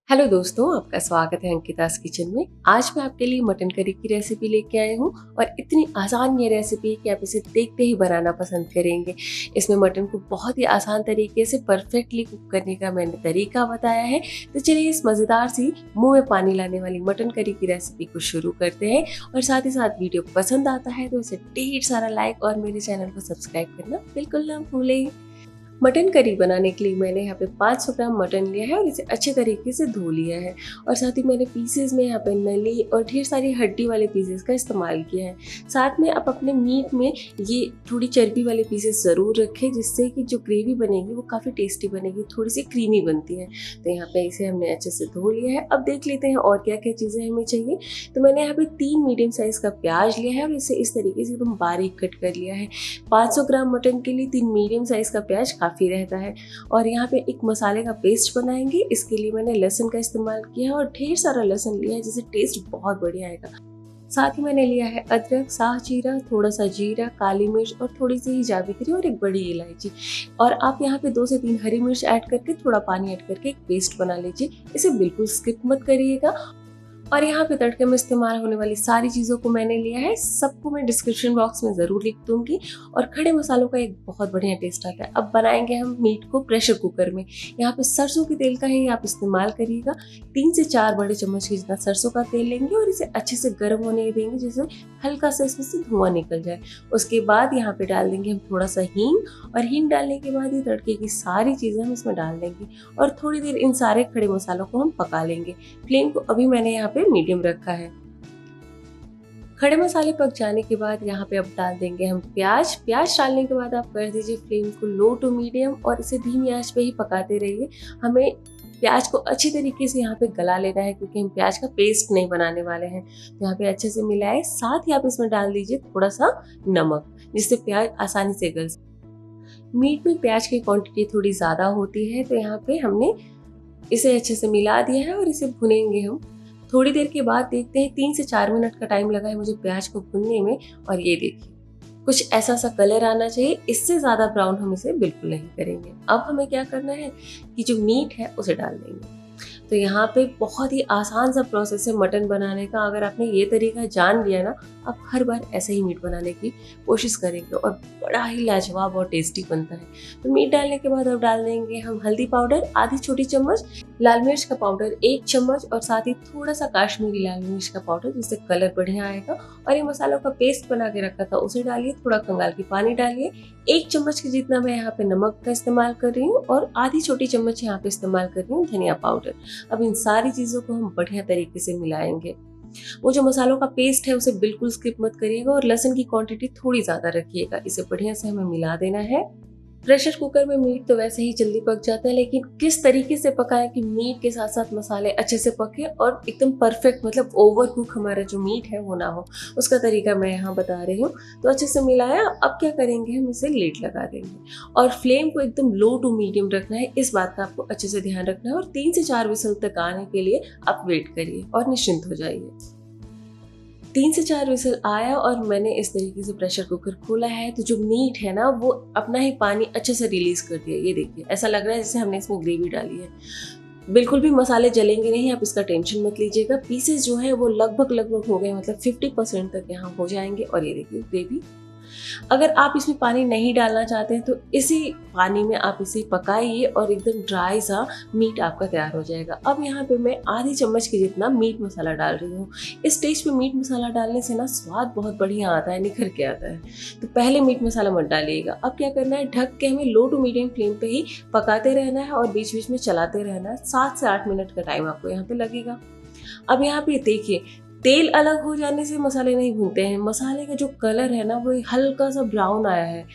Hello दोस्तों, आपका स्वागत है अंकिता's किचन में। आज मैं आपके लिए मटन करी की रेसिपी लेके आई हूँ और इतनी आसान ये रेसिपी है कि आप इसे देखते ही बनाना पसंद करेंगे। इसमें मटन को बहुत ही आसान तरीके से परफेक्टली कुक करने का मैंने तरीका बताया है। तो चलिए इस मज़ेदार सी मुँह में पानी लाने वाली मटन करी की रेसिपी को शुरू करते हैं। और साथ ही साथ वीडियो पसंद आता है तो इसे ढेर सारा लाइक और मेरे चैनल को सब्सक्राइब करना बिल्कुल ना भूलें। मटन करी बनाने के लिए मैंने यहाँ पे 500 ग्राम मटन लिया है और इसे अच्छे तरीके से धो लिया है। और साथ ही मैंने पीसेस में यहाँ पे नली और ढेर सारी हड्डी वाले पीसेस का इस्तेमाल किया है। साथ में आप अपने मीट में ये थोड़ी चर्बी वाले पीसेस ज़रूर रखें, जिससे कि जो ग्रेवी बनेगी वो काफ़ी टेस्टी बनेगी, थोड़ी सी क्रीमी बनती है। तो यहाँ पे इसे हमने अच्छे से धो लिया है। अब देख लेते हैं और क्या क्या चीज़ें हमें चाहिए। तो मैंने यहाँ पे 3 मीडियम साइज़ का प्याज लिया है और इसे इस तरीके से एकदम बारीक कट कर लिया है। 500 ग्राम मटन के लिए 3 मीडियम साइज़ का प्याज काफ़ी रहता है। और यहाँ पे एक मसाले का पेस्ट बनाएंगे। इसके लिए मैंने लहसुन का इस्तेमाल किया है और ढेर सारा लहसुन लिया है, जिससे टेस्ट बहुत बढ़िया आएगा। साथ ही मैंने लिया है अदरक, साह जीरा, थोड़ा सा जीरा, काली मिर्च और थोड़ी सी जावित्री और एक बड़ी इलायची। और आप यहाँ पे 2 से 3 हरी मिर्च ऐड करके थोड़ा पानी ऐड करके एक पेस्ट बना लीजिए। इसे बिल्कुल स्किप मत करिएगा। और यहाँ पे तड़के में इस्तेमाल होने वाली सारी चीज़ों को मैंने लिया है, सबको मैं डिस्क्रिप्शन बॉक्स में ज़रूर लिख दूंगी। और खड़े मसालों का एक बहुत बढ़िया टेस्ट आता है। अब बनाएंगे हम मीट को प्रेशर कुकर में। यहाँ पे सरसों के तेल का ही आप इस्तेमाल करिएगा। 3 से 4 बड़े चम्मच की जितना सरसों का तेल लेंगे और इसे अच्छे से गर्म होने देंगे, जिससे हल्का सा इसमें से धुआं निकल जाए। उसके बाद यहाँ पे डाल देंगे हम थोड़ा सा हींग। और हींग डालने के बाद ये तड़के की सारी चीज़ें हम इसमें डाल देंगे और थोड़ी देर इन सारे खड़े मसालों को हम पका लेंगे। फ्लेम को अभी मैंने यहाँ पे मीडियम रखा है। खड़े मसाले पक जाने के बाद यहाँ पे अब डाल देंगे हम प्याज। प्याज डालने के बाद आप कर दीजिए फ्लेम को लो टू मीडियम और इसे धीमी आंच पे ही पकाते रहिए। हमें प्याज को अच्छी तरीके से यहाँ पे गला लेना है, क्योंकि हम प्याज का पेस्ट नहीं बनाने वाले हैं। तो यहाँ पे अच्छे से मिलाए। साथ ही आप इसमें डाल दीजिए थोड़ा सा नमक, जिससे प्याज आसानी से गल सके। मीट में प्याज की क्वांटिटी थोड़ी ज़्यादा होती है, तो यहाँ पे हमने इसे अच्छे से मिला दिया है और इसे भुनेंगे हम। थोड़ी देर के बाद देखते हैं 3 से 4 मिनट का टाइम लगा है मुझे प्याज को भुनने में। और ये देखिए कुछ ऐसा सा कलर आना चाहिए, इससे ज़्यादा ब्राउन हम इसे बिल्कुल नहीं करेंगे। अब हमें क्या करना है कि जो मीट है उसे डाल देंगे। तो यहाँ पे बहुत ही आसान सा प्रोसेस है मटन बनाने का। अगर आपने ये तरीका जान लिया ना, आप हर बार ऐसे ही मीट बनाने की कोशिश करेंगे और बड़ा ही लाजवाब और टेस्टी बनता है। तो मीट डालने के बाद अब डाल देंगे हम हल्दी पाउडर आधी छोटी चम्मच, लाल मिर्च का पाउडर 1 चम्मच और साथ ही थोड़ा सा काश्मीरी लाल मिर्च का पाउडर, जिससे कलर बढ़िया आएगा। और ये मसालों का पेस्ट बना के रखा था उसे डालिए। थोड़ा कंगाल की पानी डालिए। 1 चम्मच के जितना मैं यहाँ पे नमक का इस्तेमाल कर रही हूँ और आधी छोटी चम्मच यहाँ पे इस्तेमाल कर रही हूँ धनिया पाउडर। अब इन सारी चीज़ों को हम बढ़िया तरीके से मिलाएंगे। वो जो मसालों का पेस्ट है उसे बिल्कुल स्किप मत करिएगा और लहसुन की क्वांटिटी थोड़ी ज़्यादा रखिएगा। इसे बढ़िया से हमें मिला देना है। प्रेशर कुकर में मीट तो वैसे ही जल्दी पक जाता है, लेकिन किस तरीके से पकाएं कि मीट के साथ साथ मसाले अच्छे से पके और एकदम परफेक्ट, मतलब ओवर कुक हमारा जो मीट है वो ना हो, उसका तरीका मैं यहाँ बता रही हूँ। तो अच्छे से मिलाया। अब क्या करेंगे, हम इसे लिड लगा देंगे और फ्लेम को एकदम लो टू मीडियम रखना है। इस बात का आपको अच्छे से ध्यान रखना है। और 3 से 4 विसल तक आने के लिए आप वेट करिए और निश्चिंत हो जाइए। 3 से 4 विसल आया और मैंने इस तरीके से प्रेशर कुकर खोला है, तो जो मीट है ना वो अपना ही पानी अच्छे से रिलीज कर दिया। ये देखिए ऐसा लग रहा है जैसे हमने इसमें ग्रेवी डाली है। बिल्कुल भी मसाले जलेंगे नहीं, आप इसका टेंशन मत लीजिएगा। पीसेस जो है वो लगभग हो गए, मतलब 50% तक यहाँ हो जाएंगे। और ये देखिए ग्रेवी। अगर आप इसमें पानी नहीं डालना चाहते हैं तो इसी पानी में आप इसे पकाइए और एकदम ड्राई सा मीट आपका तैयार हो जाएगा। अब यहाँ पे मैं आधी चम्मच के जितना मीट मसाला डाल रही हूँ। इस स्टेज पे मीट मसाला डालने से ना स्वाद बहुत बढ़िया आता है, निखर के आता है। तो पहले मीट मसाला मत डालिएगा। अब क्या करना है, ढक के हमें लो टू मीडियम फ्लेम पे ही पकाते रहना है और बीच बीच में चलाते रहना है। 7 से 8 मिनट का टाइम आपको यहाँ पे लगेगा। अब यहाँ पे देखिए तेल अलग हो जाने से मसाले नहीं भूनते हैं। मसाले का जो कलर है ना वो हल्का सा ब्राउन आया है,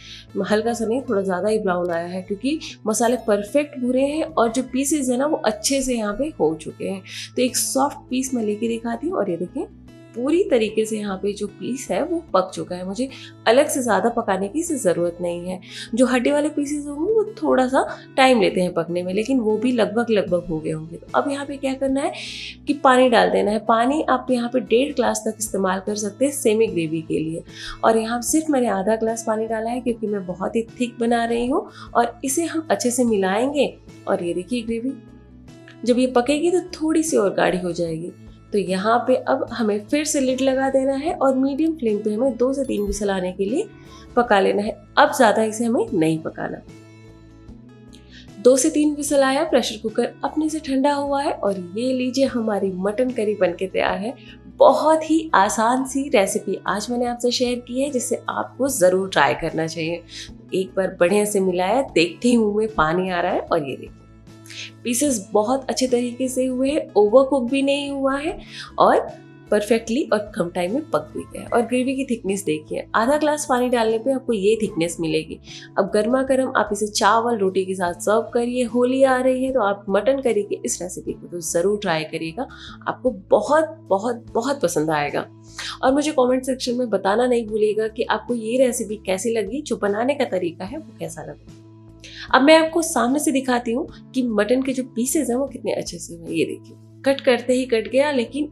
हल्का सा नहीं थोड़ा ज़्यादा ही ब्राउन आया है, क्योंकि मसाले परफेक्ट भुने हैं और जो पीसेस है ना वो अच्छे से यहाँ पे हो चुके हैं। तो एक सॉफ्ट पीस मैं लेके दिखाती हूँ और ये देखिए पूरी तरीके से यहाँ पे जो पीस है वो पक चुका है। मुझे अलग से ज़्यादा पकाने की ज़रूरत नहीं है। जो हड्डी वाले पीसेस होंगे वो थोड़ा सा टाइम लेते हैं पकने में, लेकिन वो भी लगभग हो गए होंगे। तो अब यहाँ पे क्या करना है कि पानी डाल देना है। पानी आप यहाँ पे 1.5 ग्लास तक इस्तेमाल कर सकते हैं सेमी ग्रेवी के लिए। और यहाँ सिर्फ मैंने आधा ग्लास पानी डाला है, क्योंकि मैं बहुत ही थिक बना रही हूँ। और इसे हम अच्छे से मिलाएंगे। और ये देखिए ग्रेवी जब ये पकेगी तो थोड़ी सी और गाढ़ी हो जाएगी। तो यहाँ पे अब हमें फिर से लिड लगा देना है और मीडियम फ्लेम पे हमें 2 से 3 विसल आने के लिए पका लेना है। अब ज़्यादा इसे हमें नहीं पकाना। 2 से 3 विसल आया, प्रेशर कुकर अपने से ठंडा हुआ है और ये लीजिए हमारी मटन करी बनके तैयार है। बहुत ही आसान सी रेसिपी आज मैंने आपसे शेयर की है, जिसे आपको ज़रूर ट्राई करना चाहिए। एक बार बढ़िया से मिलाया, देखते ही मुंह में पानी आ रहा है और ये देखिए पीसेस बहुत अच्छे तरीके से हुए हैं, ओवर कुक भी नहीं हुआ है और परफेक्टली और कम टाइम में पक भी गया। और ग्रेवी की थिकनेस देखिए, आधा ग्लास पानी डालने पे आपको ये थिकनेस मिलेगी। अब गर्मा गर्म आप इसे चावल रोटी के साथ सर्व करिए। होली आ रही है तो आप मटन करी की इस रेसिपी को तो ज़रूर ट्राई करिएगा, आपको बहुत बहुत बहुत पसंद आएगा। और मुझे कमेंट सेक्शन में बताना नहीं भूलिएगा कि आपको ये रेसिपी कैसी लगी, जो बनाने का तरीका है वो कैसा लगा। अब मैं आपको सामने से दिखाती हूँ कि मटन के जो पीसेज हैं वो कितने अच्छे से हुए। ये देखिए कट करते ही कट गया, लेकिन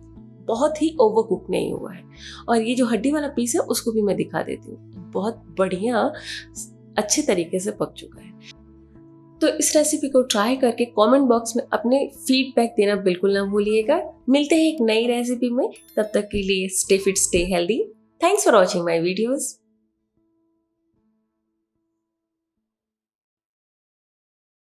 बहुत ही ओवर कुक नहीं हुआ है। और ये जो हड्डी वाला पीस है उसको भी मैं दिखा देती हूँ, बहुत बढ़िया अच्छे तरीके से पक चुका है। तो इस रेसिपी को ट्राई करके कमेंट बॉक्स में अपने फीडबैक देना बिल्कुल ना भूलिएगा। मिलते हैं एक नई रेसिपी में, तब तक के लिए stay fit stay healthy. Thanks for watching my videos.